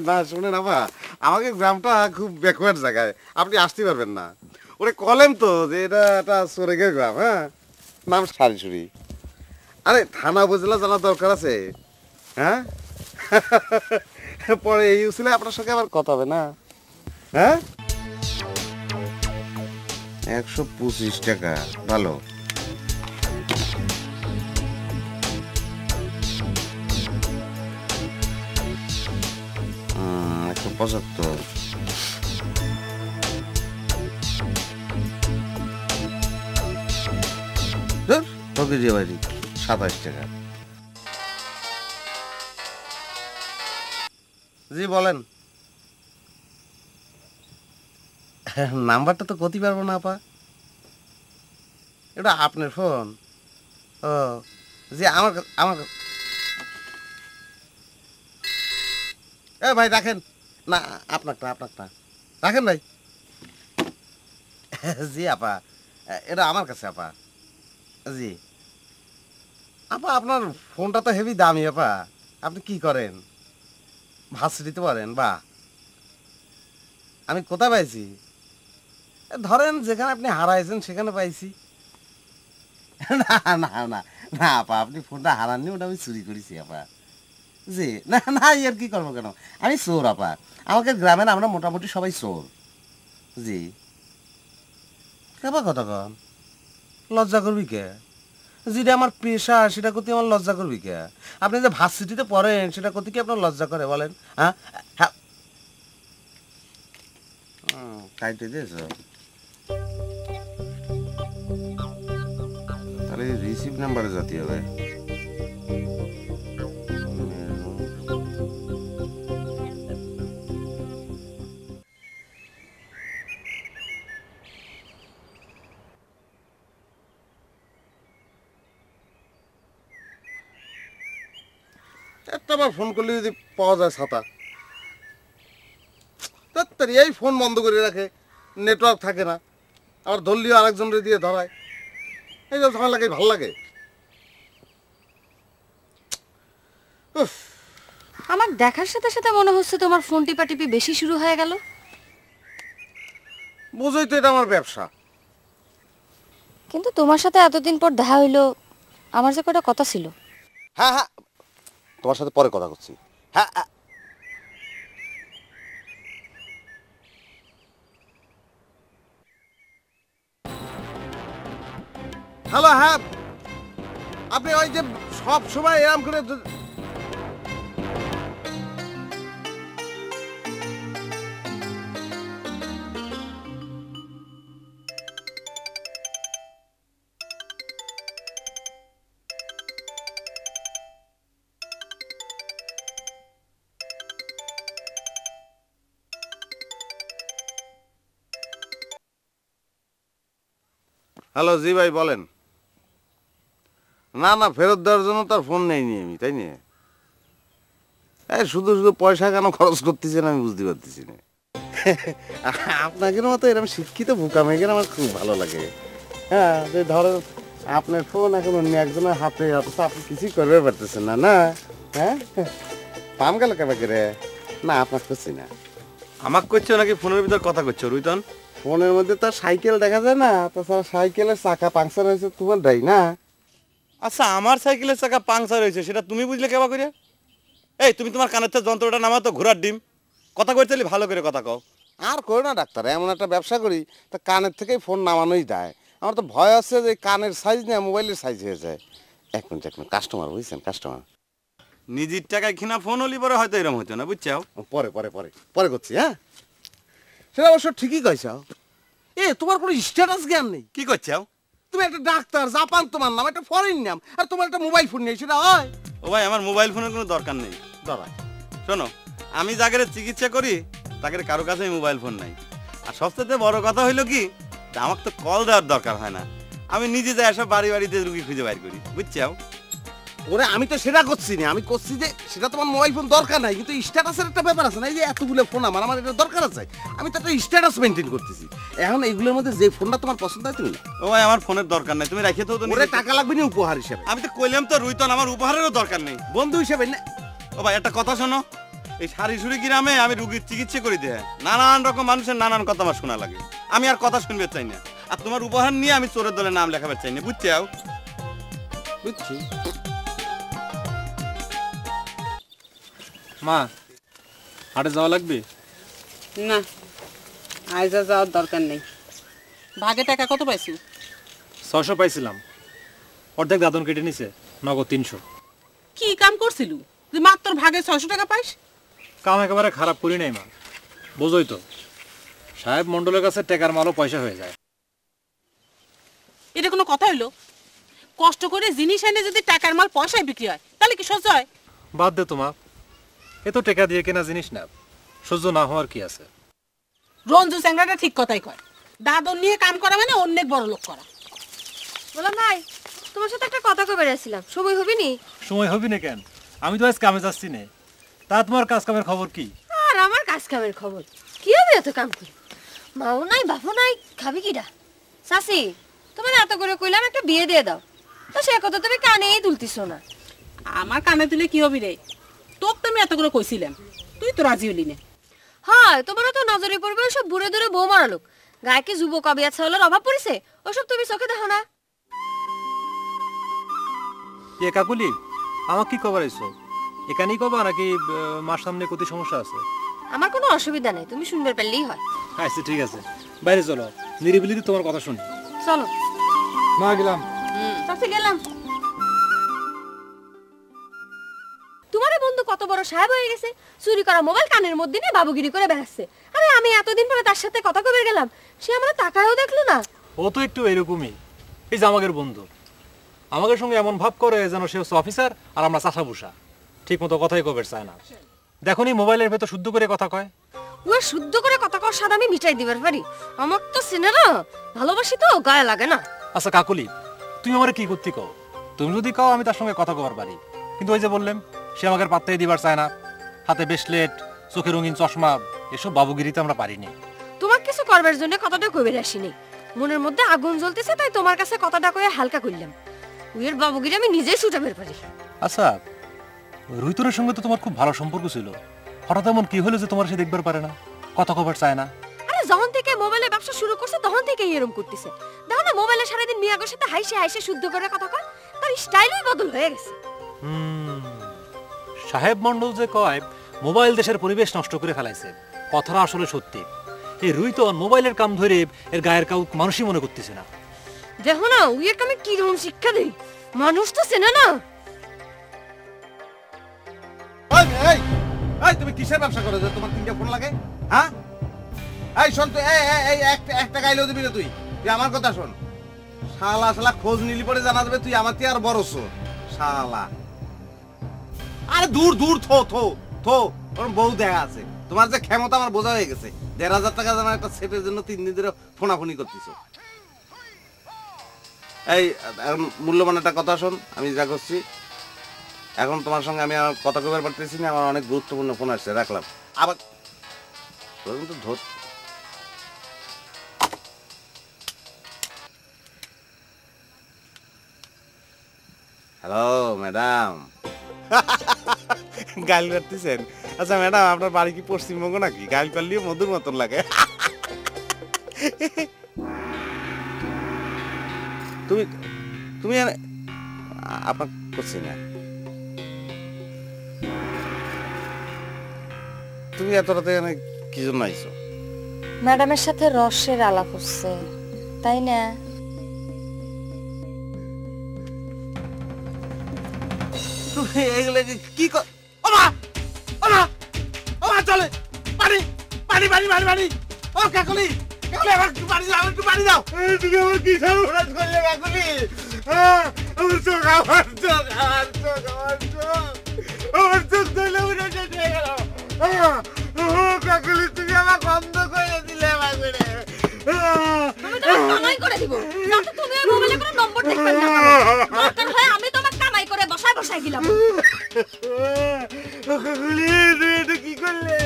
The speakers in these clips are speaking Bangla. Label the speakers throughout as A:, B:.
A: না শুনে না বা, আমাকে গ্রামটা খুব ব্যাকওয়ার্ড জায়গায়, আপনি আসতে পারবেন না। ওরে কলেম তো যে এটা একটা চোরেগের গ্রাম, হ্যাঁ, নাম সারিসুরি। আরে থানা উপজেলা জানার দরকার আছে, হ্যাঁ। পরে এই উচিলে আপনার সঙ্গে আবার কথা হবে না, হ্যাঁ। 125 টাকা, ভালো। 175। তোকে দিয়ে বাড়ি 27 টাকা। জি বলেন। নাম্বারটা তো করতে পারবো না আপা, এটা আপনার ফোন। ও জি, আমার আমার এ ভাই রাখেন না, আপনারটা রাখেন ভাই। জি আপা, এটা আমার কাছে আপা। জি আপা, আপনার ফোনটা তো হেভি দামি আপা। আপনি কি করেন, ভার্সিটিতে পড়েন? বা আমি কোথায় পাইছি, ধরেন যেখানে আপনি হারাইছেন সেখানে পাইছি। না না না না আপা, আপনি ফোনটা হারাননি, ওটা আমি চুরি করেছি আপা। জি না না, আর কি করবো কেন, আমি চোর আপা। আমাকে গ্রামের আমরা মোটামুটি সবাই চোর। জি কেবা কথা কন, লজ্জা করবি কে? যেটা আমার পেশা সেটা করতে আমার লজ্জা করবি কে? আপনি যে ভার্সিটিতে পড়েন সেটা করতে কি আপনার লজ্জা করে বলেন? হ্যাঁ হ্যাঁ, কাইটে দিয়েছ তাহলে রিসিভ নাম্বারে যেতে হবে। একটাবার ফোন করলে যদি পাওয়া যায় ছাতা, তাড়াতাড়ি এই ফোন বন্ধ করে রাখে, নেটওয়ার্ক থাকে না, আবার ধরলেও আরেকজনের দিয়ে ধরায়। এই যে ঝামেলা লাগে, ভালো লাগে।
B: আমার দেখার সাথে সাথে মনে হচ্ছে তোমার ফোন টিপাটিপি বেশি শুরু হয়ে গেল।
A: বুঝোই তো এটা আমার ব্যবসা।
B: কিন্তু তোমার সাথে এতদিন পর দেখা হইলো, আমার যে কটা কথা ছিল।
A: হ্যাঁ হ্যাঁ, তোমার সাথে পরে কথা করছি। হ্যাঁ হ্যালো, হ্যাঁ আপনি ওই যে সব সময় এরম করে হ্যালো, জি ভাই বলেন। না না, ফেরত দেওয়ার জন্য তার ফোন নেইনি আমি, তাই নিয়ে এই শুধু শুধু পয়সা কেন খরচ করতেছেন আমি বুঝতে পারতেছি না। আপনাদের মতো এরকম শিক্ষিত বোকা মেয়েকে আমার খুব ভালো লাগে। হ্যাঁ, যে ধরো আপনার ফোন এখন অন্য একজনের হাতে, অথচ আপনি কিছুই করবে পারতেছেন না। না হ্যাঁ, পাম গেল কেবা করে? না আপনার করছি না।
C: আমাকে করছো নাকি ফোনের ভিতর কথা করছো রুইতন?
A: ফোনের মধ্যে তো সাইকেল দেখা যায় না, তাছাড়া সাইকেলের চাকা পাংচার হয়েছে তোমার দায়ী না।
C: আচ্ছা, আমার সাইকেলের চাকা পাংচার হয়েছে সেটা তুমি বুঝলে কেবা করে? এই তুমি তোমার কানের থেকে যন্ত্রটা নামা তো, ঘোড়ার ডিম। কথা কইতে ভালো করে কথা কও।
A: আর করো না ডাক্তার, এমন একটা ব্যবসা করি তা কানের থেকেই ফোন নামানোই দেয়। আমার তো ভয় আছে যে কানের সাইজ না মোবাইলের সাইজ হয়ে যায়। এক মিনিট কাস্টমার বুঝছেন, কাস্টমার।
C: নিজের টাকায় কিনা ফোন হলি পরে হয়তো এরকম হতো না, বুঝছাও?
A: পরে পরে পরে পরে করছি। হ্যাঁ সেটা অবশ্য ঠিকই কইছাও। তোমার কোনো স্ট্যাটাস জ্ঞান নেই।
C: কি করছাও?
A: তুমি একটা ডাক্তার, জাপান তোমার নাম, একটা ফরেন নাম, আর তোমার একটা মোবাইল ফোন নেই, সেটা হয়?
C: ও ভাই, আমার মোবাইল ফোনের কোনো দরকার নেই।
A: দাঁড়া,
C: শোনো, আমি যাকে চিকিৎসা করি তাকে কারো কাছেই মোবাইল ফোন নাই। আর সবচেয়ে বড় কথা হইলো কি, আমার তো কল দেওয়ার দরকার হয় না, আমি নিজে যাই সব বাড়ি বাড়িতে রুগী খুঁজে বাইর করি, বুঝছাও?
A: ওরে আমি তো সেটা করছি না, আমি করছি যে সেটা তোমার মোবাইল ফোন দরকার নাই, কিন্তু স্ট্যাটাসের একটা ব্যাপার আছে না, এই যে এতগুলো ফোন আমার আমার এটা দরকার আছে, আমি তো একটা স্ট্যাটাস মেনটেন করতেছি। এখন এইগুলোর মধ্যে যে ফোনটা তোমার পছন্দ হয় তুমি।
C: ও ভাই, আমার ফোনের দরকার নাই, তুমি রাখিয়ে তো।
A: ওরে টাকা লাগবে না উপহার হিসেবে।
C: আমি তো কইলাম তো রুইতন, আমার উপহারেরও দরকার নেই,
A: বন্ধু হিসেবে না।
C: ও ভাই একটা কথা শোনো, এই সারিসুরি গ্রামে আমি রুগীর চিকিৎসা করি দেয় নানান রকম মানুষের নানান কথা আমার শোনা লাগে। আমি আর কথা শুনবে চাই না। আর তোমার উপহার নিয়ে আমি চোরের দলে নাম লেখাবার চাই না, বুঝছো?
A: বুঝছি।
D: মা, হাটে যাওয়া লাগবে?
E: না, আজ আর যাওয়ার দরকার নেই। ভাগে টাকা কত পাইছি?
D: 600 পাইছিলাম, অর্ধেক দাদন কেটে নিছে, নগদ 300।
E: কি কাম করছিল যে মাত্র ভাগে 600 টাকা পাইস?
D: কাম একেবারে খারাপ করি নাই মা, বোঝোই তো সাহেব মন্ডলের কাছে টাকার মালও পয়সা হয়ে যায়।
E: এটা কোনো কথা হইলো? কষ্ট করে জিনিস এনে যদি টাকার মাল পয়সায় বিক্রি হয় তাহলে কি সহ্য হয়?
D: বাদ দে তোমা, এ তো টাকা দিয়ে কেনা জিনিস না, সহ্য না হওয়ার কি আছে?
E: রঞ্জু চ্যাংড়াটা ঠিক কথাই কয়, দাদন নিয়ে কাম করা মানে অনেক বড় লোক করা।
B: বললাম ভাই, তোমার সাথে একটা কথা কবে আসছিলাম, সময় হবে নি?
D: সময় হবি না কেন? আমি তো আজ কামে যাচ্ছি না। তা তোমার কাজ কামের খবর কি?
B: আর আমার কাজ কামের খবর কি হবে? এত কাম করি, মাও নাই বাপও নাই, খাবি কিডা? চাচি, তোমার এত করে কইলাম একটা বিয়ে দিয়ে দাও, তো সে কথা তুমি কানেই তুলতিস না।
E: আমার কানে তুলে কি হবি রে? তোকে তো আমি এত করে কইছিলাম, তুই তো রাজি হলি না।
B: হয় তোমারও তো নজরে পড়বে ওসব বুড়ে দূরে বউ মারা লোক, গায়ে কি যুবক অবিয়া ছাওয়ালের অভাব পড়েছে? ওসব তুমি চোখে দেখো না?
D: এ কাকুলি, আমার কি খবর আইছো? এখানেই কবা নাকি মার সামনে কত সমস্যা আছে?
B: আমার কোনো অসুবিধা নেই, তুমি শুনবে পারলেই হয়।
D: আচ্ছা ঠিক আছে, বাইরে চলো, নিরিবিলিতে তোমার কথা শুনি।
B: চলো
D: মা, গেলাম।
B: চাচি গেলাম। তোমারে বন্ধু কত বড় সাহেব হয়ে গেছে, চুরি করা মোবাইল কানের মধ্যে নিয়ে বাবুগিরি করে বেড়াচ্ছে। আরে আমি এতদিন পরে তার সাথে কথা কবে গেলাম, সে আমার তাকায়ও দেখলো না।
D: ও তো একটু এরকমই, এই যে আমাদের বন্ধু, আমাদের সঙ্গে এমন ভাব করে যেন সে হচ্ছে অফিসার আর আমরা চাষা বুসা, ঠিক মতো কথাই কবে চায় না। দেখো নি মোবাইলের ভেতর শুদ্ধ করে কথা কয়।
B: ও শুদ্ধ করে কথা কর সাদা আমি মিটাই দিবার পারি, আমার তো চেনে না, ভালোবাসি তো গায়ে লাগে না।
D: আচ্ছা কাকুলি, তুমি আমারে কি করতে কও? তুমি যদি কও আমি তার সঙ্গে কথা কবার পারি, কিন্তু ওই যে বললাম সে আমাকে পাত্তাই দিবার চায় না, হাতে ব্রেসলেট, চোখে রঙিন চশমা, এসব বাবুগিরিতে আমরা পারিনি।
B: তোমার কিছু করবার জন্য কথাটা কইবে আসিনি, মনের মধ্যে আগুন জ্বলতেছে তাই তোমার কাছে কথাটা কয়ে হালকা করলাম। উইয়ের বাবুগিরি আমি নিজেই ছুটাবের পারি।
D: আচ্ছা, রুইতরের সঙ্গে তো তোমার খুব ভালো সম্পর্ক ছিল, হঠাৎ এমন কি হলো যে তোমার সে দেখবার পারে না, কথা কবার চায় না?
B: আরে যখন থেকে মোবাইলে ব্যবসা শুরু করছে তখন থেকে এরকম করতেছে। দেখো না মোবাইলে সারাদিন মিয়াগোর সাথে হাইসে হাইসে শুদ্ধ করে কথা কয়, তার স্টাইলই বদল হয়ে গেছে।
D: সাহেব মন্ডল যে কয় মোবাইল দেশের পরিবেশ নষ্ট করে ফেলাইছে, কথাটা আসলে সত্যি। এই রুইতন মোবাইলের কাম ধরে এর গায়ের কাউ মানুষই মনে করতেছে না।
B: দেখো না উইয়ের কামে কি রকম শিক্ষা দেই, মানুষ তো চেনে না।
A: এই এই তুমি কিসের ব্যবসা করো যে তোমার 3টা ফোন লাগে? হ্যাঁ এই শোন তুই, এই একটা গাইলেও দিবি না তুই। তুই আমার কথা শোন, শালা শালা খোঁজ নিলি পরে জানা যাবে তুই আমার থেকে আর বড়ছো শালা। আরে দূর দূর, থো থো থো, ওর বউ দেখা আছে। তোমার যে ক্ষমতা আমার বোঝা হয়ে গেছে। 1,500 টাকা জানা একটা সেটের জন্য 3 দিন ধরে ফোনাফোনি করতেছো। এই মূল্যবান একটা কথা শোন, আমি যা করছি এখন তোমার সঙ্গে আমি আর কথা কইবার পারতেছি না, আমার অনেক গুরুত্বপূর্ণ ফোন আসছে, রাখলাম। আবার তো ধর। Hello madam. গাল কাটতেছেন? আচ্ছা ম্যাডাম, আপনার বাড়ি কি পশ্চিমবঙ্গ নাকি? গাল পারলেও মধুর মতন লাগে। তুমি তুমি আপনার করছি না, তুমি এত রাতে কি জন্য আইছো?
B: ম্যাডামের সাথে রসের আলাপ হচ্ছে তাই না?
A: তুমি এগুলো কি ওমা ওমা ওমা, চলে পানি পানি পানি পানি পানি। ও কাকুলি, কাকুলি আমার একটু পানি দাও, একটু পানি দাও। তুমি আমার কি সর্বনাশ করলে কাকুলি? আমার চোখ, আমার চোখ, আমার চোখ, আমার চোখ, আমার চোখ ধরলে উঠে যেতে গেল। কাকুলি তুমি আমার বন্ধ করে দিলে বাগুড়ে।
B: আমি তোমাকে কামাই করে দিব, যাতে তুমি ওই মোবাইলে কোনো নম্বর দেখবে না। দরকার হয় আমি তোমাকে কামাই করে বসায় বসায় দিলাম।
A: কাকুলি তুমি এটা কি করলে?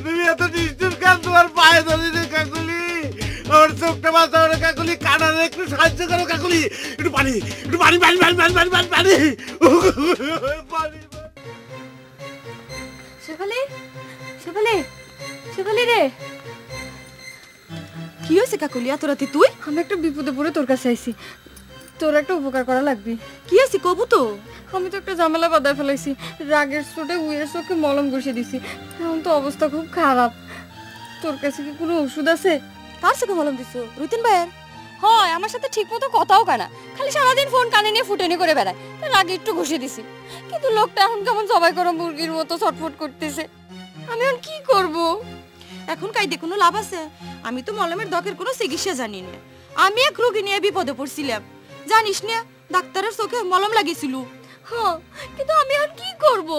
A: তুমি এত নিষ্ঠুর কেন? তোমার পায়ে ধরি রে কাকুলি, ওর চোখটা বাঁচাও রে কাকুলি, কানারে একটু সাহায্য করো কাকুলি। একটু পানি, একটু পানি পানি পানি পানি পানি পানি পানি পানি।
B: শেফালি শেফালি শেফালি রে,
F: কি হয়েছে কাকুলি এত রাতে তুই?
B: আমি একটা বিপদে পড়ে তোর কাছে আইছি, তোর একটা উপকার করা লাগবে।
F: কি হয়েছে কবু তো?
B: আমি তো একটা ঝামেলা বাঁধায় ফেলাইছি, রাগের চোটে উইয়ের চোখে মলম ঘষে দিছি, এখন তো অবস্থা খুব খারাপ। তোর কাছে কি কোনো ওষুধ আছে?
F: কার সাথে মলম দিছো? রুতিন ভাইয়ের?
B: হয়, আমার সাথে ঠিক মতো কথাও কানা, খালি সারাদিন ফোন কানে নিয়ে ফুটেনি করে বেড়ায়। তার রাগে একটু ঘষে দিছি, কিন্তু লোকটা এখন কেমন জবাই করা মুরগির মতো ছটফট করতেছে। আমি এখন কি করব?
F: এখন কাইদে কোনো লাভ আছে? আমি তো মলমের দকের কোনো চিকিৎসা জানি না। আমি এক রোগী নিয়ে বিপদে পড়ছিলাম, জানিস না, ডাক্তারের চোখে মলম লাগিয়েছিল।
B: হ্যাঁ, কিন্তু আমি এখন কি করব?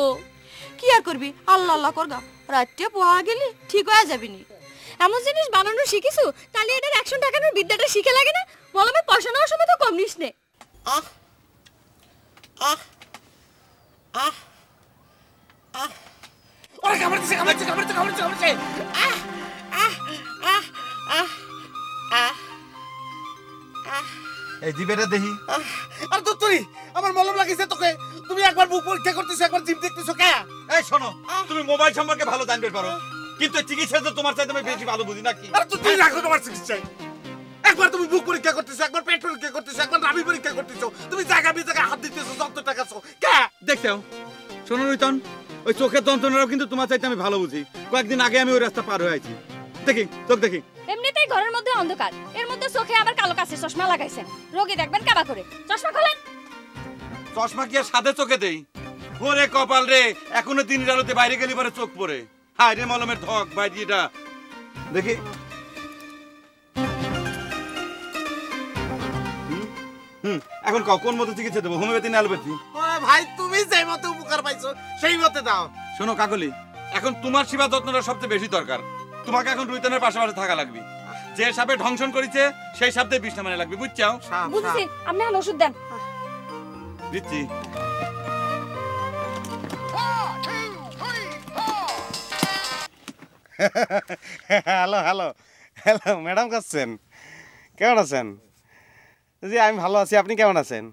F: কি আর করবি, আল্লাহ আল্লাহ করগা, রাত্রে পোহা গেলি ঠিক হয়ে যাবি নি।
B: এমন জিনিস বানানো শিখিছো, তাহলে এটার অ্যাকশন টাকানোর বিদ্যাটা শিখে লাগে না? মলমে পয়সা নেওয়ার সময় তো কম নিস নে।
A: আহ আহ আহ আহ ওরে কামড়ছে কামড়ছে কামড়ছে কামড়ছে কামড়ছে আহ আহ আহ আহ আহ আহ
C: এই জিবেটা দেখি।
A: আর তো তুই আমার মলম লাগিয়েছে তোকে, তুমি একবার মুখ পরীক্ষা করতেছো, একবার জিভ দেখতেছো কে?
C: এই শোনো, তুমি মোবাইল সম্পর্কে ভালো জানতে পারো, কিন্তু চিকিৎসা তো তোমার চাইতে আমি বেশি ভালো বুঝি নাকি?
A: আর তুই রাখো তোমার চিকিৎসায়। একবার তুমি মুখ পরীক্ষা করতেছো, একবার পেট পরীক্ষা করতেছো, একবার নাভি পরীক্ষা করতেছো, তুমি জায়গা জায়গায় হাত দিতেছো, যত টাকা চাও কে?
C: দেখছো, শোনো রুইতন, ওই চোখের যন্ত্রণাটাও কিন্তু তোমার চাইতে আমি ভালো বুঝি। কয়েকদিন আগে আমি ওই রাস্তা পার হয়ে আছি, দেখি চোখ দেখি।
B: এমনিতেই ঘরের মধ্যে অন্ধকার, এর মধ্যে চোখে আবার কালো কাচের চশমা লাগাইছেন, রোগী দেখবেন কাবা করে। চশমা খোলেন।
C: চশমা কি আর সাদে চোখে দেই? ওরে কপাল রে, এখনো দিনের আলোতে বাইরে গেলি পরে চোখ পড়ে। হায় রে মলমের ধক বাইরিটা দেখি। এখন কোন মতো চিকিৎসা দেবো, হোমিওপ্যাথি না অ্যালোপ্যাথি?
A: ওরে ভাই, তুমি যেই মতে উপকার পাইছো সেই মতে দাও।
C: শোনো কাকলি, এখন তোমার সেবা যত্নটা সবচেয়ে বেশি দরকার। তোমাকে এখন রুইতনের পাশাপাশি থাকা লাগবে। যে সাপে ধ্বংসন করেছে সেই সাপে বিষ নামানো লাগবে, বুঝছো?
B: বুঝছি, আপনি এখন ওষুধ দেন।
C: দিচ্ছি।
A: Hello hello hello, madam Hassan কেমন আছেন? জি আমি ভালো আছি, আপনি কেমন আছেন?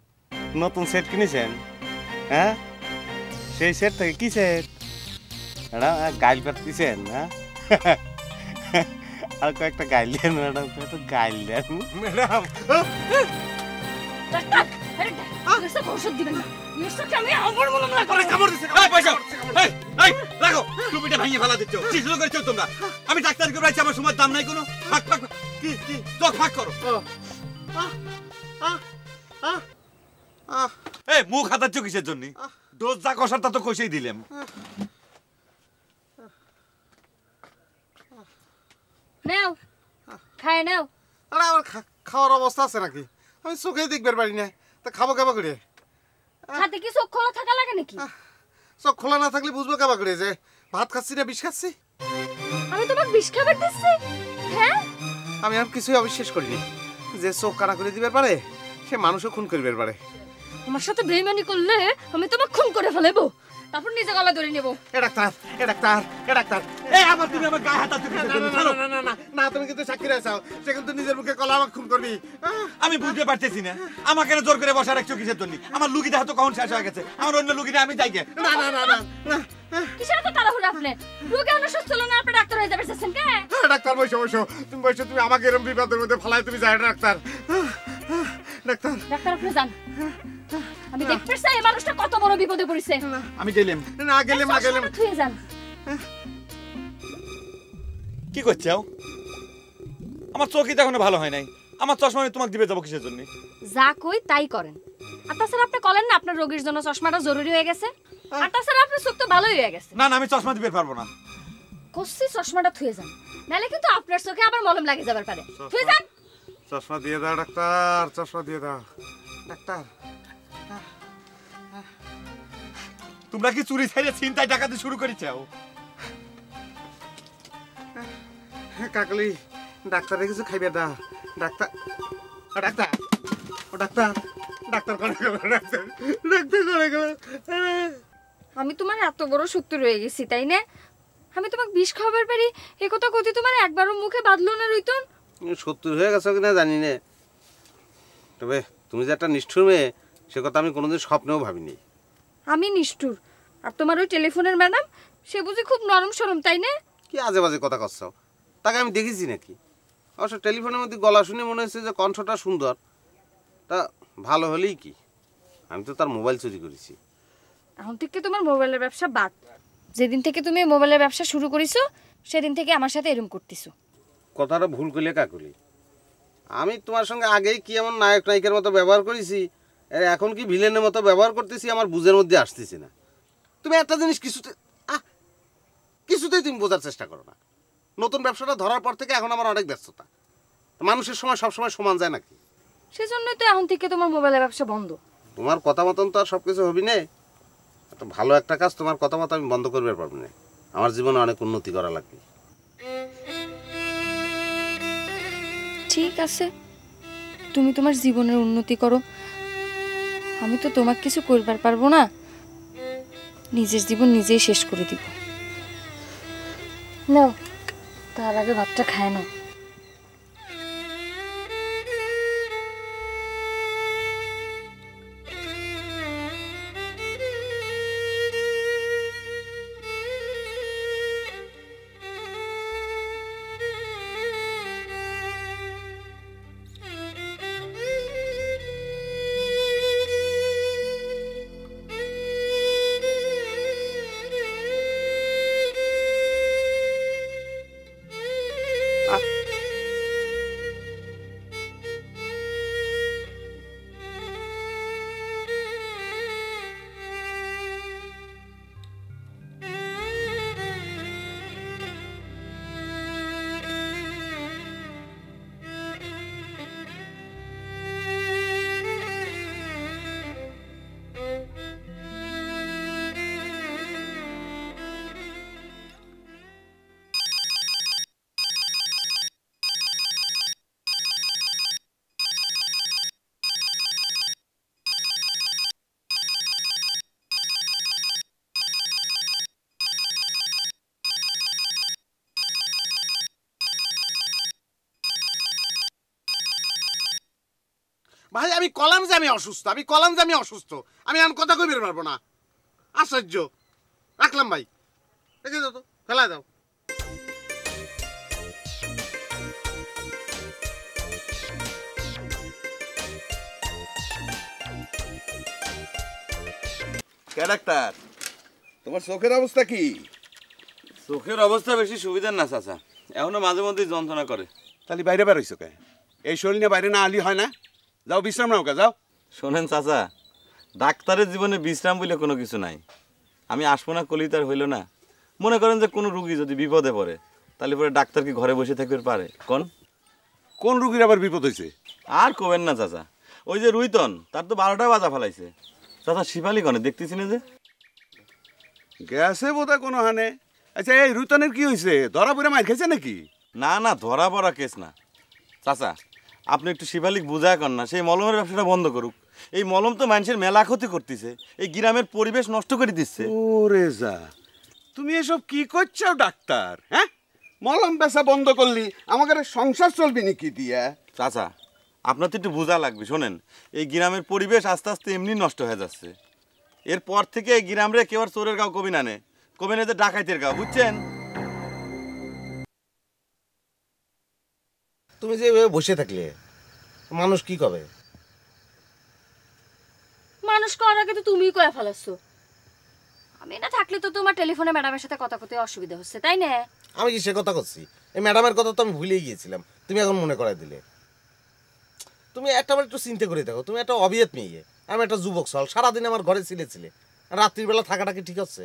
A: নতুন সেট কিনেছেন? হ্যাঁ, সেই সেট থেকে কি সেট ম্যাডাম? গাইল পাঠিয়েছেন? হ্যাঁ, আর কয়েকটা গাইল দেন ম্যাডাম, কয়েকটা গাইল দেন ম্যাডাম।
B: ডাক্তার, আরে এসব ওষুধ দিবেন না, এসবকে আমি আমার মলম লাগাবো।
A: কামড় দিছে,
C: এই পয়সা, এই এই রাখো, টুপিটা ভেঙে ফেলা দিচ্ছ, কি শুরু করেছো তোমরা? আমি ডাক্তারকে বলেছি আমার সময় দাম নাই কোনো। ফাক ফাক, কি কি চোখ ফাক করো। এই মুখ হাতাচ্ছ কিসের জন্য? ডোজ যা কষার তা তো কষেই দিলাম।
B: নাও, খায় নাও।
A: আরে আমার খাওয়ার অবস্থা আছে নাকি? আমি চোখেই দেখবার পারি না, তা খাবো কেবা করে?
B: হাতে কি চোখ খোলা থাকা লাগে নাকি?
A: চোখ খোলা না থাকলে বুঝবো কেবা করে যে ভাত খাচ্ছি না বিষ খাচ্ছি?
B: আমি তোমাকে বিষ খাবার দিচ্ছি? হ্যাঁ,
A: আমি আর কিছুই অবিশ্বাস করিনি। যে চোখ কানা করে দিবার পারে সে মানুষও খুন করিবার পারে।
B: আমার সাথে বেইমানি করলে আমি তোমাকে খুন করে ফেলবো, তারপর নিজে গলা ধরে নেব।
A: এ ডাক্তার, এ ডাক্তার, এ ডাক্তার,
C: এই আবার তুমি আমার গায়ে হাত দিচ্ছ কিসের জন্য? ছাড়ো।
A: না না না না, তুমি কিন্তু সাক্ষী রয়েছো, সে কিন্তু নিজের মুখে কলা আমাকে খুন করবি।
C: আমি বুঝতে পারতেছি না, আমাকে জোর করে বসা রাখছো কিসের জন্য? আমার লুকিটা হয়তো কখন শেষ হয়ে গেছে, আমার অন্য লুকিটা আমি যাই গে।
A: না না না না না,
B: কিসের তো তাড়াহুড়ো আপনি? রোগে অসুস্থ হলো না, আপনি ডাক্তার হয়ে যাবেন চাচ্ছেন কে?
A: ডাক্তার বসো বসো, তুমি বসো, তুমি আমাকে এরকম বিপদের মধ্যে ফেলায় তুমি যাই ডাক্তার। ডাক্তার,
B: ডাক্তার আপনি যান, আমি দেখতে চাই এই মানুষটা কত বড় বিপদে পড়েছে।
C: আমি গেলাম।
A: না গেলাম না গেলাম।
B: চশমাটা থুয়ে যান।
C: কি করছো? আমার চোখই তো এখনো ভালো হয় নাই, আমার চশমা আমি তোমাকে দিবে যাবো কিসের জন্য?
B: যা কই তাই করেন। আর তাছাড়া আপনি বলেন না আপনার রোগীর জন্য চশমাটা জরুরি হয়ে গেছে, আর তাছাড়া আপনার চোখ তো ভালোই হয়ে গেছে।
C: না না, আমি চশমা দিবে পারবো না।
B: কষি চশমাটা থুয়ে যান, নাহলে কিন্তু আপনার চোখে আবার মলম লাগে যাবার পারে। থুয়ে যান।
A: চশমা দিয়ে দাও ডাক্তার, চশমা দিয়ে দাও ডাক্তার।
C: তোমরা কি চুরি ছাড়িয়ে ছিনতাই ডাকাতি শুরু করেছো?
A: কাকলি, ডাক্তারে কিছু খাইবে দাও ডাক্তার। ডাক্তার, ও ডাক্তার, ডাক্তার করে গেল, ডাক্তার, ডাক্তার করে গেল।
B: আমি তোমার এত বড় শত্রু রয়ে গেছি তাই না? আমি তোমাকে বিষ খাবার পারি এ কথা কতি তোমার একবারও মুখে বাঁধলো না রইতন?
A: সত্যি হয়ে গেছো কিনা জানি না, তবে তুমি যে একটা নিষ্ঠুর মেয়ে সে কথা আমি কোনোদিন স্বপ্নেও ভাবিনি।
B: আমি নিষ্ঠুর, আর তোমার ওই টেলিফোনের ম্যাডাম সে বুঝি খুব নরম সরম, তাই না?
A: কি আজে বাজে কথা করছো? তাকে আমি দেখেছি নাকি? অবশ্য টেলিফোনের মধ্যে গলা শুনে মনে হচ্ছে যে কণ্ঠটা সুন্দর। তা ভালো হলেই কি, আমি তো তার মোবাইল চুরি করেছি।
B: এখন থেকে তোমার মোবাইলের ব্যবসা বাদ। যেদিন থেকে তুমি মোবাইলের ব্যবসা শুরু করেছো সেদিন থেকে আমার সাথে এরকম করতেছো।
A: কথাটা ভুল করলে কাকুলি, আমি তোমার সঙ্গে আগেই কি এমন নায়ক নায়িকার মতো ব্যবহার করেছি, এখন কি ভিলেনের মতো ব্যবহার করতেছি, আমার বুঝের মধ্যে আসতেছি না। তুমি একটা জিনিস কিছুতেই তুমি বোঝার চেষ্টা করো না। নতুন ব্যবসাটা ধরার পর থেকে এখন আমার অনেক ব্যস্ততা। মানুষের সময় সবসময় সমান যায় নাকি?
B: সেজন্যই তো এখন থেকে তোমার মোবাইলের ব্যবসা বন্ধ।
A: তোমার কথা মতন তো আর সব কিছু হবি না। এত ভালো একটা কাজ তোমার কথা মতো আমি বন্ধ করবে পারবো না। আমার জীবনে অনেক উন্নতি করা লাগবে।
B: ঠিক আছে, তুমি তোমার জীবনের উন্নতি করো, আমি তো তোমাকে কিছু করবার পারবো না। নিজের জীবন নিজেই শেষ করে দিব। নাও, তার আগে ভাতটা খায় নাও।
A: ভাই আমি কলাম যে আমি অসুস্থ, আমি এখন কথা কই বের পারবো না। আশ্চর্য। রাখলাম ভাই, রেখে দাও তো, ফেলাই দাও।
C: কে ডাক্তার?
G: তোমার চোখের অবস্থা কি?
C: চোখের অবস্থা বেশি সুবিধার না চাচা, এখনো মাঝে মধ্যেই যন্ত্রণা করে।
G: তাহলে বাইরে বেরোইছো কে? এই শরীর নিয়ে বাইরে না আলি হয় না? যাও বিশ্রাম নাও কে, যাও।
C: শোনেন চাচা, ডাক্তারের জীবনে বিশ্রাম বলে কোনো কিছু নাই। আমি আসবো না কলিতার হইল না। মনে করেন যে কোনো রুগী যদি বিপদে পড়ে, তাহলে পরে ডাক্তার কি ঘরে বসে থাকতে পারে?
G: কোন রুগীর আবার বিপদ হয়েছে?
C: আর কবেন না চাচা, ওই যে রুইতন, তার তো 12টা বাজা ফেলাইছে। চাচা শিপালি কনে দেখতেছি না যে?
G: গেছে বোধহয় কোনো হানে। আচ্ছা এই রুতনের কি হয়েছে? ধরা পড়ে মার খেয়েছে নাকি?
C: না না, ধরা পড়া কেস না চাচা। আপনি একটু শিবালিক বুঝায় কর না, সেই মলমের ব্যবসাটা বন্ধ করুক। এই মলম তো মানুষের মেলা ক্ষতি করতেছে, এই গ্রামের পরিবেশ নষ্ট করে দিচ্ছে।
G: ওরে যা, তুমি এসব কি করছো ডাক্তার? হ্যাঁ, মলম বেচা বন্ধ করলি আমাদের সংসার চলবি নাকি দিয়া?
C: চাচা আপনার তো একটু বোঝা লাগবে। শোনেন, এই গ্রামের পরিবেশ আস্তে আস্তে এমনি নষ্ট হয়ে যাচ্ছে। এরপর থেকে এই গ্রামরে কেউ আর চোরের গাঁও কবি না নে, কবি না যে ডাকাইতের গাঁও, বুঝছেন?
A: তুমি যে এভাবে বসে থাকলে মানুষ কি কবে?
B: মানুষ করার আগে তো তুমিই কয়ে ফেলাচ্ছো। আমি না থাকলে তো তোমার টেলিফোনে ম্যাডামের সাথে কথা কতে অসুবিধা হচ্ছে, তাই না?
A: আমি কি সে কথা করছি? এই ম্যাডামের কথা তো আমি ভুলেই গিয়েছিলাম, তুমি এখন মনে করাই দিলে। তুমি একটাবার একটু চিন্তা করে দেখো, তুমি একটা অবিয়ত মেয়ে, আমি একটা যুবক সল, সারাদিন আমার ঘরে ছিলে, রাত্রিবেলা থাকাটা কি ঠিক আছে?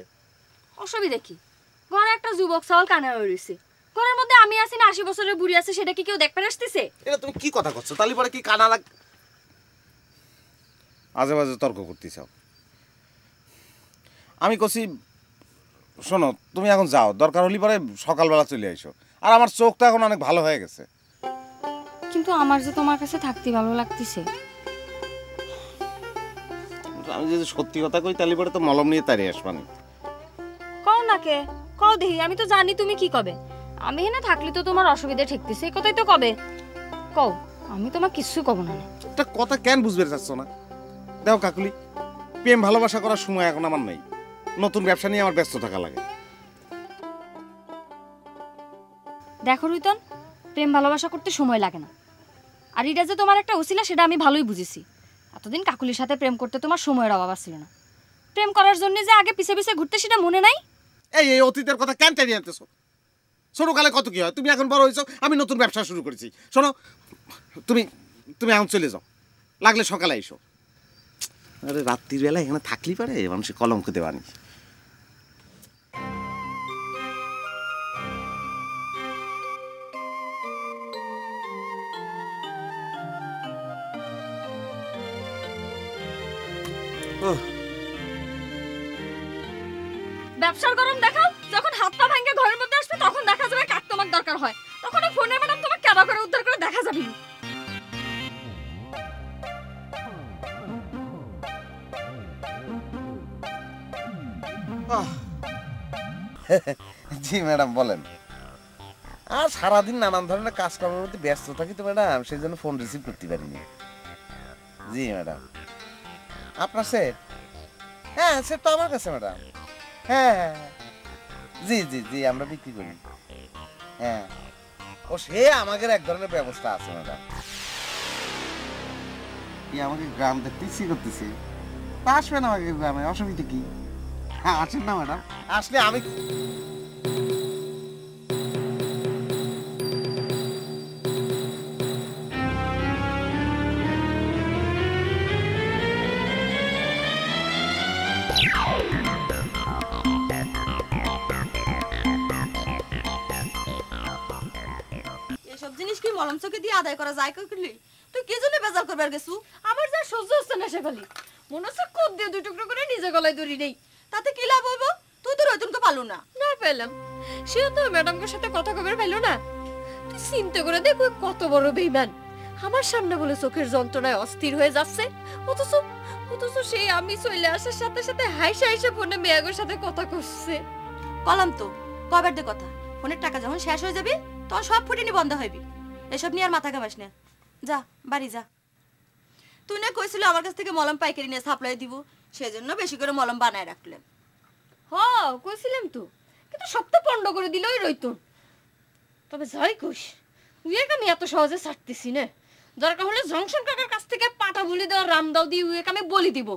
B: অসুবিধা কি? ঘরে একটা যুবক সওয়াল কানে রয়েছে, ঘরের মধ্যে আমি আছি না 80 বছরের বুড়ি আছে, সেটা কি কেউ দেখতে আসতেছে?
A: এটা তুমি কি কথা করছো? তাহলে পরে কি কানা লাগ আজে বাজে তর্ক করতে চাও? আমি কছি শোনো, তুমি এখন যাও, দরকার হলে পরে সকালবেলা চলে আইসো। আর আমার চোখটা এখন অনেক ভালো হয়ে গেছে।
B: কিন্তু আমার যে তোমার কাছে থাকতে ভালো লাগতেছে।
A: আমি যদি সত্যি কথা কই তাহলে পরে তো মলম নিয়ে তাড়িয়ে আসবানি।
B: কও না কে, কও দেহি, আমি তো জানি তুমি কি কবে। আমি এখানে থাকলে তো তোমার অসুবিধা ঠেকতেছে, এই কথাই তো কবে। কও, আমি তোমার কিছু কব না।
A: একটা কথা কেন বুঝবে চাচ্ছ না? দেখো কাকুলি, প্রেম ভালোবাসা করার সময় এখন আমার নেই। নতুন ব্যবসা নিয়ে আমার ব্যস্ত থাকা লাগে।
B: দেখো রুইতন, প্রেম ভালোবাসা করতে সময় লাগে না। আর এটা যে তোমার একটা উছিলা সেটা আমি ভালোই বুঝেছি। এতদিন কাকুলির সাথে প্রেম করতে তোমার সময়ের অভাব ছিল না। প্রেম করার জন্য যে আগে পিছে পিছে ঘুরতে সেটা মনে নাই?
A: এই অতীতের কথা কেন টেনে আনতেছো? ছোটকালে কত কি হয়, তুমি এখন বড় হয়েছো, আমি নতুন ব্যবসা শুরু করেছি। শোনো, তুমি তুমি এখন চলে যাও, লাগলে সকালে এসো। আরে রাত্রির বেলা এখানে থাকলি পারে মানুষের কলঙ্ক দেওয়ানি।
B: ব্যবসার গরম দেখাও, যখন হাত পা ভাঙে ঘরের মধ্যে আসবে তখন দেখা যাবে কাক তোমার দরকার হয়, তখন ফোনে ম্যাডাম তোমার কেবা করে উদ্ধার করে দেখা যাবে।
A: জি ম্যাডাম বলেন। আর সারাদিন নানান ধরনের কাজকর্মের মধ্যে ব্যস্ত থাকি তো ম্যাডাম, সেই জন্য ফোন রিসিভ করতে পারিনি। জি ম্যাডাম। আপনার সেট? হ্যাঁ, সেট তো আমার কাছে ম্যাডাম। হ্যাঁ হ্যাঁ, জি জি জি, আমরা বিক্রি করি। হ্যাঁ, ও সে আমাদের এক ধরনের ব্যবস্থা আছে ম্যাডাম। কি আমাকে গ্রাম দেখতে ইচ্ছে করতেছে? আসবেন আমাকে গ্রামে, অসুবিধা কি? হ্যাঁ আসেন না ম্যাডাম, আসলে আমি
F: এসব জিনিস কি মলম চোখে দিয়ে আদায় করা যায় কইলি? তুই কি জন্য বেজার করবার গেছু?
B: আমার যা সহ্য হচ্ছে না শেফালি, মনে হচ্ছে কোদ দিয়ে দুই টুকরো করে নিজে গলায় দড়ি নেই।
F: তাতে কি লাভ হইব? তুই তো রতনকে পালু না।
B: না পেলাম, সেও তো ম্যাডামের সাথে কথা কবার পাইলো না। তুই চিন্তা করে দেখ ওই কত বড় বেইমান, আমার সামনে বলে চোখের যন্ত্রণায় অস্থির হয়ে যাচ্ছে, অথচ অথচ সেই আমি চলে আসার সাথে সাথে হাইসা হাইসা ফোনে মেয়াগোর সাথে কথা করছে।
F: কলাম তো কবার দে কথা, ফোনের টাকা যখন শেষ হয়ে যাবে তখন সব ফুটিনি বন্ধ হইবি। এসব নিয়ে আর মাথা ঘামাস না, যা বাড়ি যা। তুই না কইছিল আমার কাছ থেকে মলম পাইকারি নিয়ে সাপ্লাই দিব, সেজন্য বেশি করে মলম বানায় রাখলেন।
B: হ কইছিলাম তো, কিন্তু সব তো পণ্ড করে দিল ওই রইতুন। তবে যাই কইস, উইয়েকে আমি এত সহজে ছাড়তেছি না। দরকার হলে জংশন কাকার কাছ থেকে পাটা বলি দেওয়া রামদাও দিয়ে উইয়েকে আমি বলি দিব।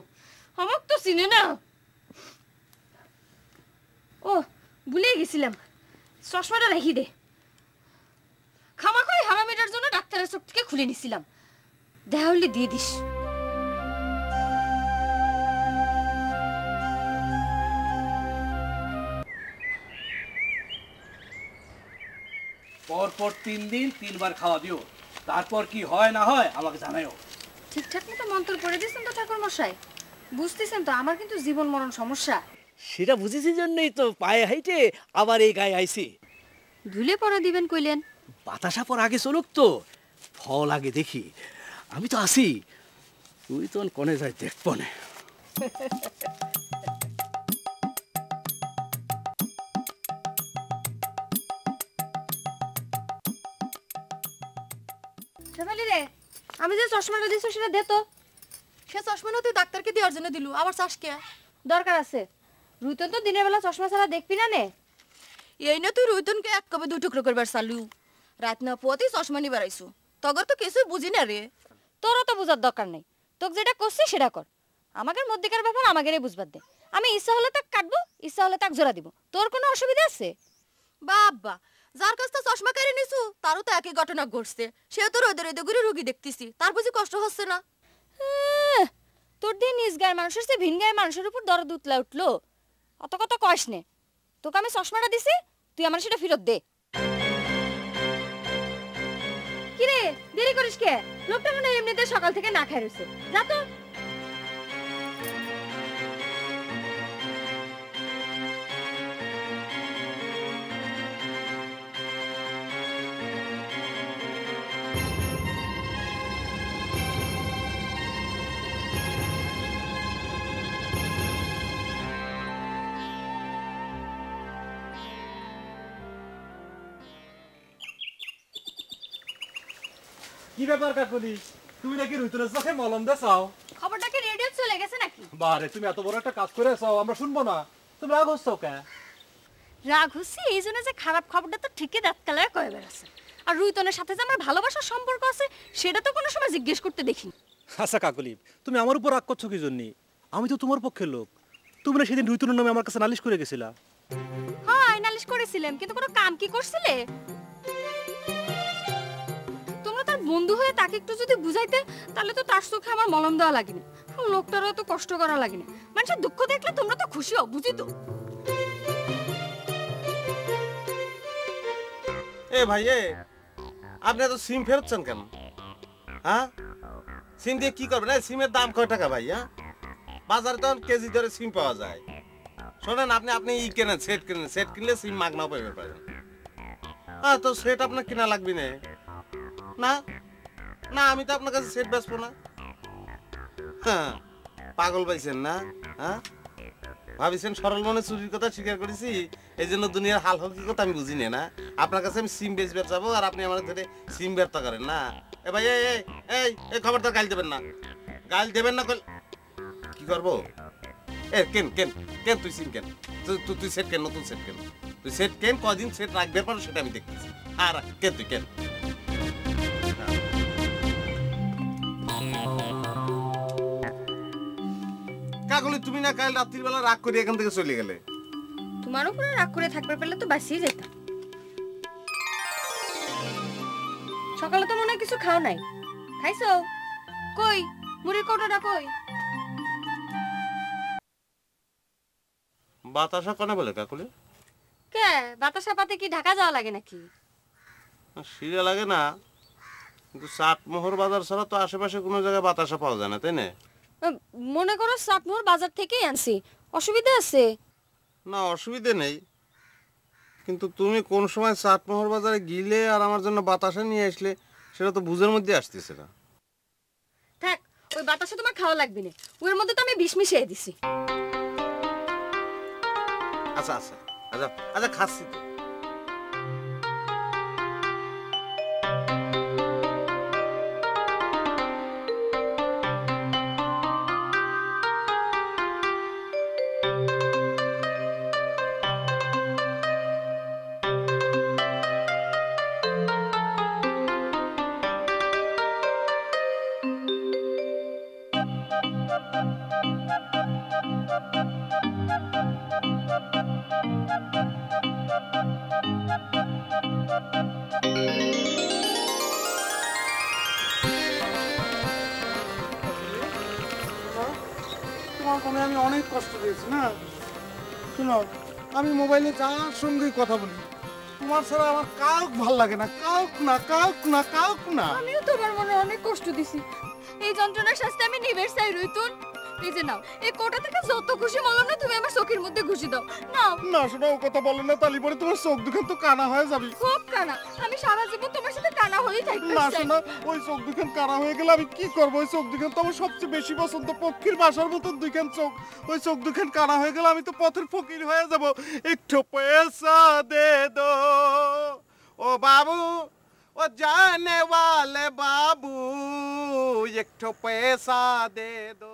B: আমার তো চিনে না। ও ভুলে গেছিলাম, চশমাটা রেখে দে। খামাখই হারামিটার জন্য ডাক্তারের চোখ থেকে খুলে নিছিলাম, দেখা হলে দিয়ে দিস।
H: পরপর 3 দিন 3 বার খাওয়া দিও, তারপর কি হয় না হয় আমাকে জানাও।
B: ঠিকঠাক মতো মন্ত্র পড়ে দিয়েছেন তো ঠাকুর মশাই? বুঝতেছেন তো আমার কিন্তু জীবন মরণ সমস্যা।
H: সেটা বুঝেছি জন্যই তো পায়ে হাইটে আবার এই গায়ে আইছি।
B: ধুলে পড়ে দিবেন কইলেন?
H: বাতাসা পর আগে চলুক তো, ফল আগে দেখি। আমি তো আসি, তুই তো কোনে যাই দেখবো না।
B: শেফালি রে, আমি যে চশমাটা দিছো সেটা দে তো।
F: সে চশমা না তুই ডাক্তারকে দেওয়ার জন্য দিলু, আবার চাষ কে?
B: দরকার আছে, রুইতন তো দিনের বেলা চশমা ছাড়া দেখবি না নে।
F: এই না তুই রুইতনকে এক কবে 2 টুকরো করবার চালু, রাত না পোয়াতেই চশমা নিবার আইসু। তগর তো কিছুই বুঝি না রে।
B: তোরও তো বুঝার দরকার নেই, তোকে যেটা করছি সেটা কর। আমাদের মধ্যেকার ব্যাপার আমাদেরই বুঝবার দে। আমি ইচ্ছা হলে তাক কাটবো, ইচ্ছা হলে তাক জোড়া দিব। তোর কোনো অসুবিধা আছে?
F: বাবা, যার কাছ থেকে চশমা কেড়ে নিছু তারও তো একই ঘটনা ঘটছে। সেও তো রোদে রোদে ঘুরে রুগী দেখতেছি, তার বুঝি কষ্ট হচ্ছে না?
B: তোর দিয়ে নিজ গায়ের মানুষের চেয়ে ভিন গায়ের মানুষের উপর দরদ উতলা উঠলো। অত কথা কইস নে। তোকে আমি চশমাটা দিছি, তুই আমার সেটা ফেরত দে। কি রে দেরি করিস কে? লোকটা মনে হয় এমনিতে সকাল থেকে না খাই রয়েছে, যা তো।
D: কি ব্যাপার কাকুলি, তুমি নাকি রুইতনের চোখে মলম দেছাও?
B: খবরটা কি রেডিও চলে গেছে নাকি?
D: বারে তুমি এত বড় একটা কাজ করে আছো, আমরা শুনবো না? তুমি রাগ হচ্ছো কে?
B: রাগ হচ্ছে এই জন্য যে খারাপ খবরটা তো ঠিকই দাঁত কালায় কয়ে বেড়াচ্ছে। আর রুইতনের সাথে যে আমার ভালোবাসার সম্পর্ক আছে সেটা তো কোনো সময় জিজ্ঞেস করতে দেখিনি।
D: আচ্ছা কাকলি, তুমি আমার উপর রাগ করছো কি জন্য? আমি তো তোমার পক্ষের লোক। তুমি না সেদিন রুইতনের নামে আমার কাছে নালিশ করে গেছিলা।
B: হ্যাঁ নালিশ করেছিলাম, কিন্তু কোনো কাম কি করছিলে? তোমরা তার বন্ধু হয়ে তাকে একটু যদি বুঝাইতে তাহলে তো তার চোখে আমার মলম দেওয়া লাগেনি, লোকটারও তো কষ্ট করা লাগেনি। মানুষের দুঃখ দেখলে তোমরা তো খুশি হও, বুঝি তো?
A: এ ভাই আপনি এত সিম ফেরতছেন কেন? হ্যাঁ সিম দিয়ে কি করবেন? সিমের দাম কয় টাকা ভাই? হ্যাঁ বাজারে তো কেজি ধরে সিম পাওয়া যায়। শোনেন আপনি ই কেনেন, সেট কেনেন, সেট কিনলে সিম মাগনাও পাইবে পারেন। হ্যাঁ তো সেট আপনার কিনা লাগবে না? না না আমি তো আপনার কাছে সেট বেচবো না। হ্যাঁ পাগল পাইছেন না? হ্যাঁ ভাবিছেন সরল মনে চুরির কথা স্বীকার করেছি এই জন্য দুনিয়ার হাল হকিকত আমি বুঝি না। আপনার কাছে আমি সিম বেচবে যাবো আর আপনি আমার ধরে সিম ব্যর্থ করেন না। এ ভাই এই খবরদার গাল দেবেন না, গাল দেবেন না। কি করবো? এ কেন কেন কেন তুই সিম কেন? তুই সেট কেন? নতুন সেট কেন? তুই সেট কেন? কদিন সেট রাখবে পারো সেটা আমি দেখতেছি। আর কেন তুই কেন? কাকলি তুমি না কাল রাত্রির বেলা রাগ করে এখান থেকে চলে গেলে?
B: তোমার উপরে রাগ করে থাকবে পেলে তো বাঁচিয়ে যেতাম। সকালে তো মনে হয় কিছু খাও নাই, খাইছো? কই মুড়ির কৌটোটা কই?
A: বাতাসা কনে বলে কাকুলি?
B: কে বাতাসা পাতে কি ঢাকা যাওয়া লাগে নাকি?
A: সিরিয়া লাগে না, কিন্তু চাটমোহর বাজার ছাড়া তো আশেপাশে কোনো জায়গায় বাতাসা পাওয়া যায় না, তাই না?
B: মনে করো চাটমোহর বাজার থেকেই আনছি, অসুবিধা আছে?
A: না অসুবিধে নেই, কিন্তু তুমি কোন সময় চাটমোহর বাজারে গিলে আর আমার জন্য বাতাসা নিয়ে আসলে সেটা তো বুঝের মধ্যে আসতেছে না।
B: থাক ওই বাতাসা তোমার খাওয়া লাগবে না, ওর মধ্যে তো আমি বিষ মিশিয়ে দিছি।
A: আচ্ছা আচ্ছা আচ্ছা আচ্ছা খাচ্ছি তো। তোমার আমি অনেক কষ্ট পেয়েছি না। শোনো আমি মোবাইলে যার সঙ্গেই কথা বলি, তোমার ছাড়া আমার কাউকে ভাল লাগে না, কাউকে না।
B: আমিও তোমার মনে অনেক কষ্ট দিছি, এই যন্ত্রণার শাস্তি আমি নিবের চাই রইতুন। এই যে নাও এই কোটা থেকে যত খুশি মলম না তুমি আমার চোখের মধ্যে ঘুষি দাও। নাও
G: না শোনো ও কথা বলো না, তালি পরে তোমার চোখ দুখান তো কানা হয়ে যাবে।
B: খুব কানা, আমি সারা জীবন তোমার সাথে কানা হয়েই থাকতে
G: না
B: চাই।
G: শোনো ওই চোখ দুখান কানা হয়ে গেলে আমি কি করবো? ওই চোখ দুখান তো আমার সবচেয়ে বেশি পছন্দ, পক্ষীর বাসার মতন দুখান চোখ। ওই চোখ দুখান কানা হয়ে গেলে আমি তো পথের ফকির হয়ে যাব। একটু পয়সা দে দো ও বাবু, ও জানে वाले বাবু, একটু পয়সা দে দো।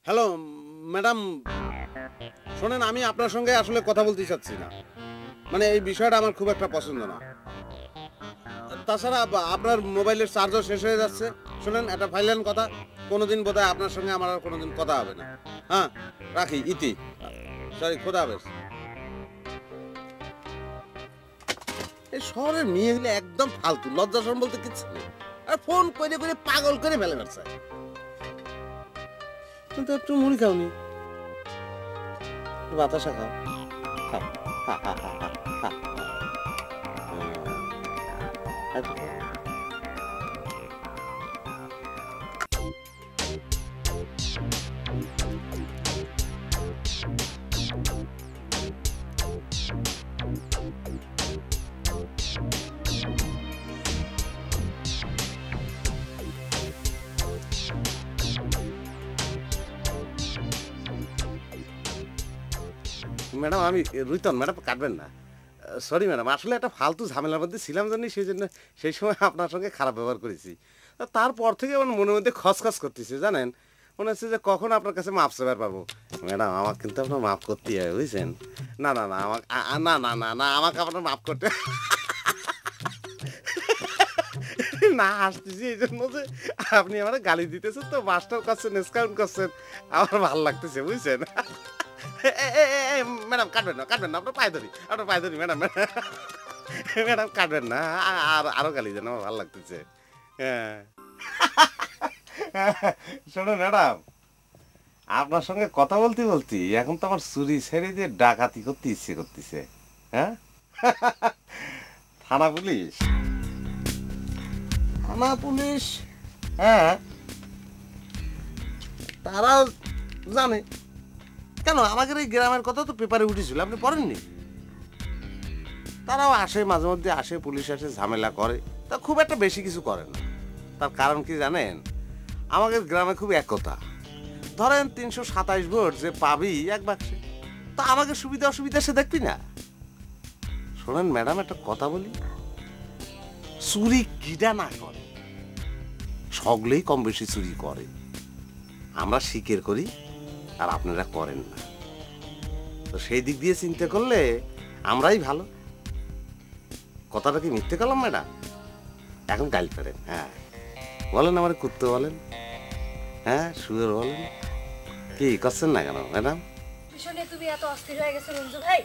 A: হ্যালো ম্যাডাম, শোনেন আমি আপনার সঙ্গে আসলে কথা বলতে চাচ্ছি না, মানে এই বিষয়টা আমার খুব একটা পছন্দ না। তাছাড়া আপনার মোবাইলের চার্জও শেষ হয়ে যাচ্ছে। শোনেন একটা ফাইলেন কথা, কোনোদিন বোধহয় আপনার সঙ্গে আমার আর কোনোদিন কথা হবে না। হ্যাঁ রাখি, ইতি, সরি, খোদা হাফেজ। এই শহরের মেয়েগুলো একদম ফালতু, লজ্জা শরম বলতে কিচ্ছু নেই, আর ফোন করে করে পাগল করে ফেলে বেড়াচ্ছে। কিন্তু একটু মুড়ি খাওনি, বাতাসা খাও, খাও, হা হা হা হা হা। ম্যাডাম আমি রুইতন, ম্যাডাম কাটবেন না। সরি ম্যাডাম, আসলে একটা ফালতু ঝামেলার মধ্যে ছিলাম জানি, সেই জন্য সেই সময় আপনার সঙ্গে খারাপ ব্যবহার করেছি। তারপর থেকে আমার মনের মধ্যে খসখস করতেছে জানেন, মনে হচ্ছে যে কখন আপনার কাছে মাপ চাইবার পারবো। ম্যাডাম আমাকে কিন্তু আপনার মাফ করতেই হবে বুঝছেন। না না না আমাকে না না না না আমাকে আপনার মাফ করতে না আসতেছি এই জন্য যে আপনি আমার গালি দিতেছেন তো, মাস্টার করছেন, ডিসকাউন্ট করছেন, আমার ভালো লাগতেছে বুঝছেন। ম্যাডাম কাটবেন না, কাটবেন না, আপনার পায়ে ধরি, আপনার পায়ে ধরি ম্যাডাম। ম্যাডাম কাটবেন না, আরো গালি দেন, আমার ভালো লাগতেছে। হ্যাঁ শোনো ম্যাডাম, আপনার সঙ্গে কথা বলতে বলতে এখন তো আমার চুরি ছেড়ে দিয়ে ডাকাতি করতে ইচ্ছে করতেছে। হ্যাঁ থানা পুলিশ, থানা পুলিশ, হ্যাঁ তারাও জানে। কেন আমাদের এই গ্রামের কথা তো পেপারে উঠেছিল, আপনি পড়েননি? তারাও আসে, মাঝে মধ্যে আসে, পুলিশ আসে, ঝামেলা করে, তা খুব একটা বেশি কিছু করে না। তার কারণ কি জানেন? আমাদের গ্রামে খুব একতা। ধরেন 327 ভোট যে পাবি এক বাক্সে, তা আমাকে সুবিধা অসুবিধা সে দেখবি না। শোনেন ম্যাডাম, একটা কথা বলি, চুরি কিডা না করে, সকলেই কম বেশি চুরি করে। আমরা স্বীকার করি আর আপনারা করেন না, তো সেই দিক দিয়ে চিন্তা করলে আমরাই ভালো। কথাটা কি মিথ্যে করলাম ম্যাডাম? এখন গাল করেন। হ্যাঁ বলেন, আমার কুত্তে বলেন, হ্যাঁ শুয়োর বলেন, কি করছেন না কেন ম্যাডাম?
B: বিষয়ে তুমি এত অস্থির হয়ে গেছো রঞ্জু ভাই?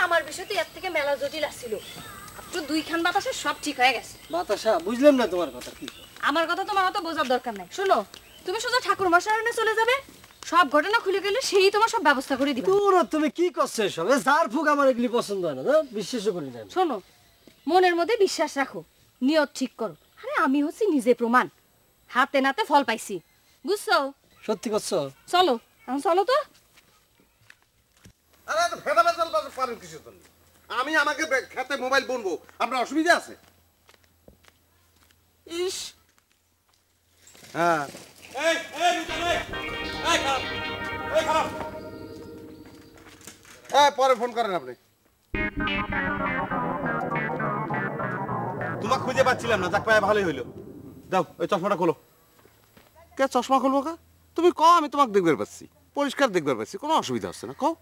B: আমার বিষয় তো এর থেকে মেলা জটিল আসছিল। তো দুইখান বাতাসে সব ঠিক হয়ে গেছে।
H: বাতাসা বুঝলাম না তোমার কথা কি।
F: আমার কথা তোমার অত বোঝার দরকার নাই। শোনো, তুমি সোজা ঠাকুর মশাইনে চলে যাবে, সব ঘটনা খুলে গেলে সেই তোমার সব ব্যবস্থা করে দিবে।
H: তোরা তুমি কি করছো সব? যার ফুক আমার এগুলি পছন্দ হয় না, বিশ্বাসও করি না।
F: শোনো, মনের মধ্যে বিশ্বাস রাখো, নিয়ত ঠিক করো। আরে আমি হচ্ছি নিজে প্রমাণ, হাতে নাতে ফল পাইছি, বুঝছো?
H: সত্যি করছো?
F: চলো এখন, চলো তো।
A: আরে এত ফেদা বেজাল পারেন কিছু তো। আমি আমাকে খেতে মোবাইল বলবো, আপনার অসুবিধা আছে? ইস হ্যাঁ পরে ফোন করেন আপনি।
C: তোমাকে খুঁজে পাচ্ছিলাম না, যাক পায়ে ভালোই হইলো। দাও ওই চশমাটা খোলো।
A: কে চশমা খুলবো কা? তুমি কও, আমি তোমাকে দেখবার পাচ্ছি, পরিষ্কার দেখবার পাচ্ছি, কোনো অসুবিধা হচ্ছে না। কও।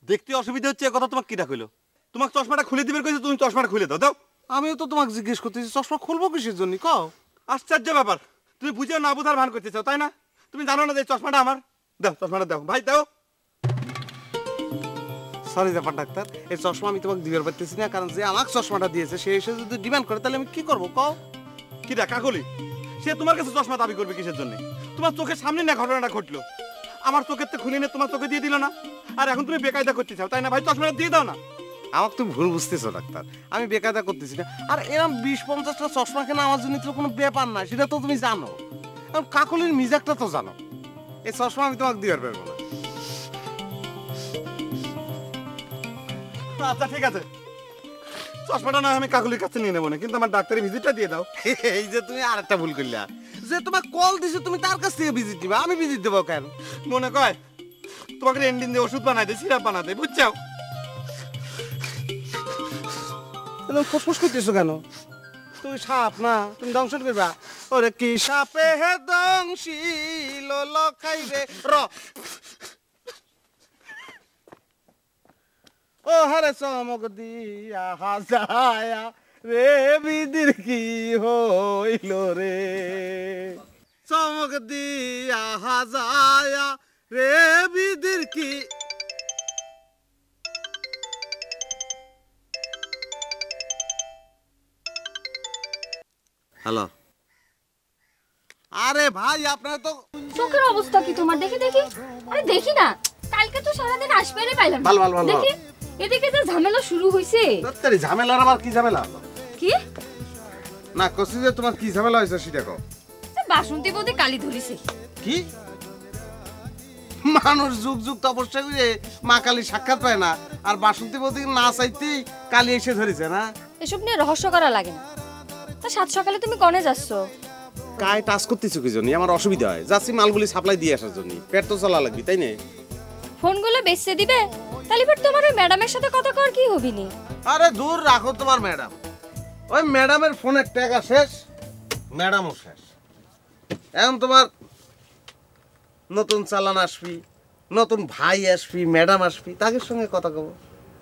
C: দেখতে অসুবিধা হচ্ছে, কথা তোমাকে কিটা কইলো? তোমাকে চশমাটা খুলে দিবে কইছে, তুমি চশমাটা খুলে দাও। দাও।
A: আমিও তো তোমাকে জিজ্ঞেস করতেছি চশমা খুলবো কিসের জন্য, কও।
C: আশ্চর্য ব্যাপার, তুমি বুঝেও না বুঝার ভান করতে চাও, তাই না? তুমি জানো না যে চশমাটা আমার? দাও চশমাটা, দাও ভাই দাও।
A: সরি ব্যাপার ডাক্তার, এই চশমা আমি তোমাকে দিবার পারতেছি না, কারণ যে আমাকে চশমাটা দিয়েছে সে এসে যদি ডিমান্ড করে তাহলে আমি কি করবো, কও।
C: কি দেখা কলি? সে তোমার কাছে চশমা দাবি করবে কিসের জন্য? তোমার চোখের সামনে না ঘটনাটা ঘটলো, আমার চোখের তো খুলে নিয়ে তোমার চোখে দিয়ে দিল না, আর এখন তুমি বেকায়দা করতে চাও, তাই না? ভাই চশমাটা দিয়ে দাও না।
A: আমাকে তুমি ভুল বুঝতেছো ডাক্তার, আমি বেকায়দা করতেছি না। আর এরকম 20-50টা চশমা কেনা আমার জন্য তো কোনো ব্যাপার না, সেটা তো তুমি জানো। কাকলির মিজাকটা তো জানো, এই চশমা আমি তোমাকে দিবার পারবো না।
C: আচ্ছা ঠিক আছে, চশমাটা না আমি কাকুলির কাছে নিয়ে নেবো না, কিন্তু আমার ডাক্তারি ভিজিটটা দিয়ে দাও।
A: এই যে তুমি আর একটা ভুল করলা, যে তোমার কল দিছে তুমি তার কাছ থেকে ভিজিট দিবা, আমি ভিজিট দেবো কেন?
C: মনে কয় তোমাকে এন্ডিন দিয়ে ওষুধ বানাই দেয়, সিরাপ বানাতে, বুঝছো?
A: ফুসফুস করতেছো কেন? তুমি সাপ না, তুমি দংশন করবা। ওরে কি সাপে হে দংশিল লখাই রে র। ও হারে চমক দিয়া হাজায়া রে বিদির কি হইল রে, চমক দিয়া হাজায়া রে বিদির কি। হ্যালো, আরে ভাই আপনার তো
B: চোখের অবস্থা কি তোমার? দেখি দেখি। আরে দেখি না, কালকে তো সারাদিন আসবে রে পাইলাম না।
A: ভালো ভালো ভালো।
B: দেখি এদিকে যে ঝামেলা শুরু হইছে।
A: তাড়াতাড়ি ঝামেলার আবার কি ঝামেলা হলো?
B: কি
A: না কইছি যে তোমার কি ঝামেলা হইছে সেটা কও।
B: বাসন্তী বৌদি কালি ধরিছে।
A: কি মানুষ যুগ যুগ তপস্যা করে মা কালী সাক্ষাৎ পায় না, আর বাসন্তী বৌদি না চাইতেই কালী এসে ধরেছে না?
F: এসব নিয়ে রহস্য করা লাগে না। তা সাত সকালে তুমি কনে যাচ্ছ?
A: কায় টাচ করতেছো কি জন্য? আমার অসুবিধা হয়, যাচ্ছি মালগুলি সাপ্লাই দিয়ে আসার জন্য, পেট তো চলা লাগবে তাই না?
B: ফোনগুলো বেচতে দিবে তাহলে এবার তোমার ওই ম্যাডামের সাথে কথা কর কি হবি নি?
A: আরে দূর রাখো তোমার ম্যাডাম, ওই ম্যাডামের ফোনের টাকা শেষ, ম্যাডামও শেষ। এখন তোমার নতুন চালান আসবি, নতুন ভাই আসবি, ম্যাডাম আসবি, তাদের সঙ্গে কথা কব।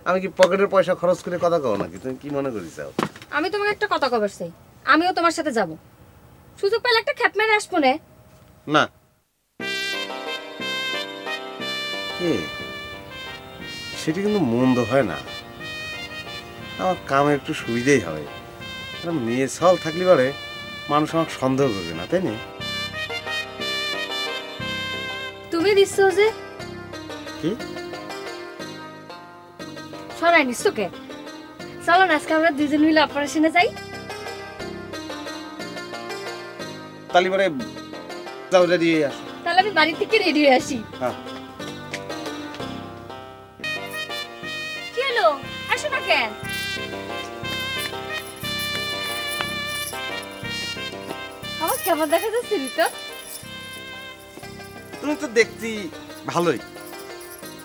A: আমি কি পকেটের পয়সা খরচ করে কথা কব নাকি? তুমি কি মনে করি চাও?
B: আমি তোমাকে একটা কথা কবার চাই, আমিও তোমার সাথে যাব। সুযোগ পেলে একটা খ্যাপ মেরে আসবো না?
A: না এ, সেটি কিন্তু মন্দ হয় না, আমার কামে একটু সুবিধেই হয়। মেয়ে ছল থাকলে পারে মানুষ আমাকে সন্দেহ করবে না, তাই না?
B: তুমি দিচ্ছ যে
A: কি
B: সরাই নিচ্ছ কে? চলো না আজকে আমরা দুজন মিলে অপারেশনে যাই।
A: তালি পরে যাও, রেডি হয়ে আসো।
B: তাহলে আমি বাড়ি থেকে রেডি হয়ে আসি।
A: হ্যাঁ
B: কি হলো, আসো না কেন? আমার কেমন দেখা যাচ্ছে রিতা?
A: তুমি তো দেখতে ভালোই।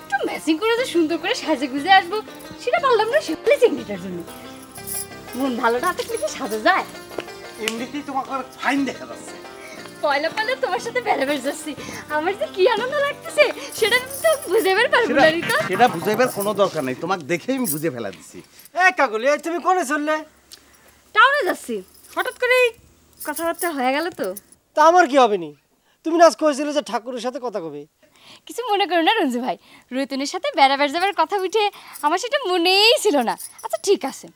B: একটু ম্যাচিং করে যে সুন্দর করে সাজে গুজে আসবো সেটা পারলাম না, সেগুলো চিংড়িটার জন্য। মন ভালো না থাকলে কি সাজা যায়?
A: এমনিতেই তোমাকে ফাইন দেখা যাচ্ছে।
B: পয়লা পয়লা তোমার সাথে বেড়াবেড় যাচ্ছি, আমার যে কি আনন্দ লাগতেছে সেটা তো বুঝাইবার পারবো না রিতা।
A: সেটা বুঝাইবার কোনো দরকার নেই, তোমাকে দেখেই আমি বুঝে ফেলা দিচ্ছি।
I: কাকুলি তুমি কোনে চললে?
B: টাউনে যাচ্ছি, হঠাৎ করে কথাবার্তা হয়ে গেল তো।
I: তা আমার কি হবে নি? তুমি না আজ কইছিলে যে ঠাকুরের সাথে কথা কবে।
B: কিছু মনে করো না রঞ্জু ভাই, রৈতনের সাথে বেড়াবেড় যাবার কথা উঠে আমার সেটা মনেই ছিল না। আচ্ছা ঠিক আছে,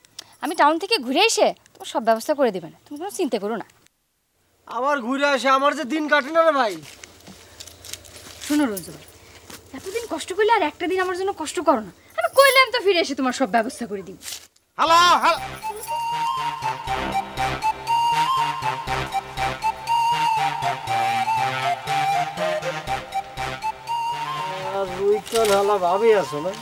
B: আমি টাউন থেকে ঘুরে এসে তোমার সব ব্যবস্থা করে দেবে না, তুমি কোনো চিন্তা করো না।
I: আবার ঘুরে আসে আমার যে দিন কাটে না রে ভাই।
B: শোনো রঞ্জু ভাই, এতদিন কষ্ট করলে আর একটা দিন আমার জন্য কষ্ট করো না। আমি কইলাম তো ফিরে এসে তোমার সব ব্যবস্থা করে দিব।
A: হ্যালো হ্যালো,
I: আর রুই তো হালা ভাবি আছো না?